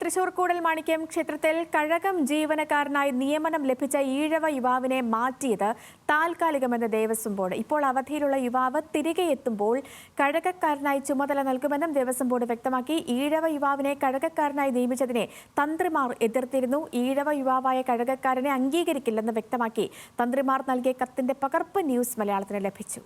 തൃശൂർ കൂടൽമാണിക്യം ക്ഷേത്രത്തിൽ കഴകം ജീവനക്കാരനായി നിയമനം ലഭിച്ച ഈഴവ യുവാവിനെ മാറ്റിയത് താൽക്കാലികമെന്ന് ദേവസ്വം ബോർഡ്. ഇപ്പോൾ അവധിയിലുള്ള യുവാവ് തിരികെ എത്തുമ്പോൾ കഴകക്കാരനായി ചുമതല നൽകുമെന്നും ദേവസ്വം ബോർഡ് വ്യക്തമാക്കി. ഈഴവ യുവാവിനെ കഴകക്കാരനായി നിയമിച്ചതിനെ തന്ത്രിമാർ എതിർത്തിരുന്നു. ഈഴവ യുവാവായ കഴകക്കാരനെ അംഗീകരിക്കില്ലെന്ന് വ്യക്തമാക്കി തന്ത്രിമാർ നൽകിയ കത്തിന്റെ പകർപ്പ് ന്യൂസ് മലയാളത്തിന് ലഭിച്ചു.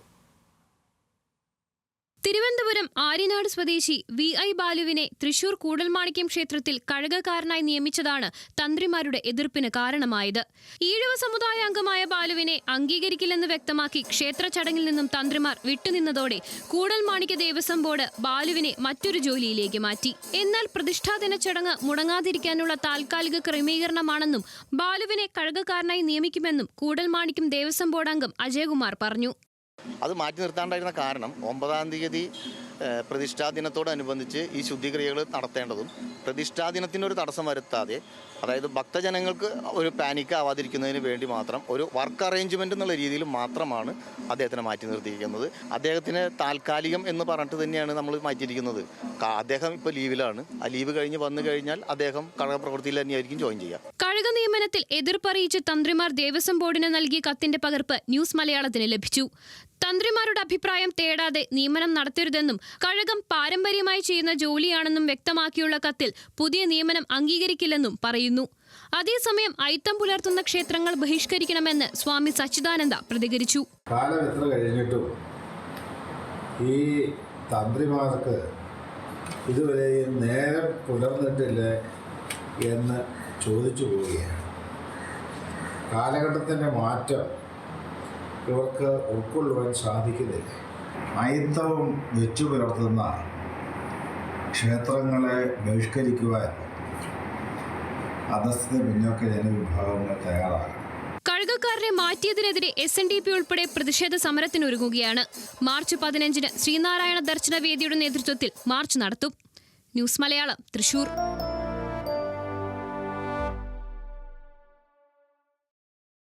തിരുവനന്തപുരം ആര്യനാട് സ്വദേശി വി.ഐ. ബാലുവിനെ തൃശൂർ കൂടൽമാണിക്യം ക്ഷേത്രത്തിൽ കഴകക്കാരനായി നിയമിച്ചതാണ് തന്ത്രിമാരുടെ എതിർപ്പിന് കാരണമായത്. ഈഴവ സമുദായ അംഗമായ ബാലുവിനെ അംഗീകരിക്കില്ലെന്ന് വ്യക്തമാക്കി ക്ഷേത്ര ചടങ്ങിൽ നിന്നും തന്ത്രിമാർ വിട്ടുനിന്നതോടെ കൂടൽമാണിക്യ ദേവസ്വം ബോർഡ് ബാലുവിനെ മറ്റൊരു ജോലിയിലേക്ക് മാറ്റി. എന്നാൽ പ്രതിഷ്ഠാദിന ചടങ്ങ് മുടങ്ങാതിരിക്കാനുള്ള താൽക്കാലിക ക്രമീകരണമാണെന്നും ബാലുവിനെ കഴകക്കാരനായി നിയമിക്കുമെന്നും കൂടൽമാണിക്യം ദേവസ്വം ബോർഡ് അംഗം അജയകുമാർ പറഞ്ഞു. അത് മാറ്റി നിർത്താണ്ടായിരുന്ന കാരണം 9-ാം തീയതി പ്രതിഷ്ഠാ ദിനത്തോടനുബന്ധിച്ച് ഈ ശുദ്ധിക്രിയകൾ നടത്തേണ്ടതും പ്രതിഷ്ഠാദിനത്തിനൊരു തടസ്സം വരുത്താതെ, അതായത് ഭക്തജനങ്ങൾക്ക് ഒരു പാനിക് ആവാതിരിക്കുന്നതിന് വേണ്ടി മാത്രം ഒരു വർക്ക് അറേഞ്ച്മെൻ്റ് എന്നുള്ള രീതിയിൽ മാത്രമാണ് അദ്ദേഹത്തിനെ മാറ്റി നിർത്തിയിരിക്കുന്നത്. അദ്ദേഹത്തിന് താൽക്കാലികം എന്ന് പറഞ്ഞിട്ട് തന്നെയാണ് നമ്മൾ മാറ്റിയിരിക്കുന്നത്. അദ്ദേഹം ഇപ്പോൾ ലീവിലാണ്. ആ ലീവ് കഴിഞ്ഞ് വന്നു കഴിഞ്ഞാൽ അദ്ദേഹം കഴക പ്രവൃത്തിയിൽ തന്നെയായിരിക്കും ജോയിൻ ചെയ്യുക. കഴക നിയമനത്തിൽ എതിർപ്പറിയിച്ച് തന്ത്രിമാർ ദേവസ്വം ബോർഡിന് നൽകിയ കത്തിന്റെ പകർപ്പ് ന്യൂസ് മലയാളത്തിന് ലഭിച്ചു. തന്ത്രിമാരുടെ അഭിപ്രായം തേടാതെ നിയമനം നടത്തരുതെന്നും കഴകം പാരമ്പര്യമായി ചെയ്യുന്ന ജോലിയാണെന്നും വ്യക്തമാക്കിയുള്ള കത്തിൽ പുതിയ നിയമനം അംഗീകരിക്കില്ലെന്നും പറയുന്നു. അതേസമയം അയിത്തം പുലർത്തുന്ന ക്ഷേത്രങ്ങൾ ബഹിഷ്കരിക്കണമെന്ന് സ്വാമി സച്ചിദാനന്ദ പ്രതികരിച്ചു. കാലം എത്ര കഴിഞ്ഞിട്ടും ഈ തന്ത്രിമാർക്ക് ഇതുവരെയും നേരം പുലർന്നിട്ടില്ല എന്ന് ചോദിച്ചു പോവുകയാണ്. കാലഘട്ടത്തിൻ്റെ മാറ്റം ഇവർക്ക് ഉൾക്കൊള്ളുവാൻ സാധിക്കുന്നില്ല. അയിത്തവും വെച്ചു പുലർത്തുന്ന ക്ഷേത്രങ്ങളെ ബഹിഷ്കരിക്കുവാൻ അധസ്ഥിത പിന്നോക്ക ജനവിഭാഗങ്ങൾ തയ്യാറാകും. കഴകക്കാരനെ മാറ്റിയതിനെതിരെ SNDP ഉൾപ്പെടെ പ്രതിഷേധ സമരത്തിനൊരുങ്ങുകയാണ്. മാർച്ച് 15-ന് ശ്രീനാരായണ ദർശന വേദിയുടെ നേതൃത്വത്തിൽ മാർച്ച് നടത്തും. ന്യൂസ് മലയാളം, തൃശൂർ.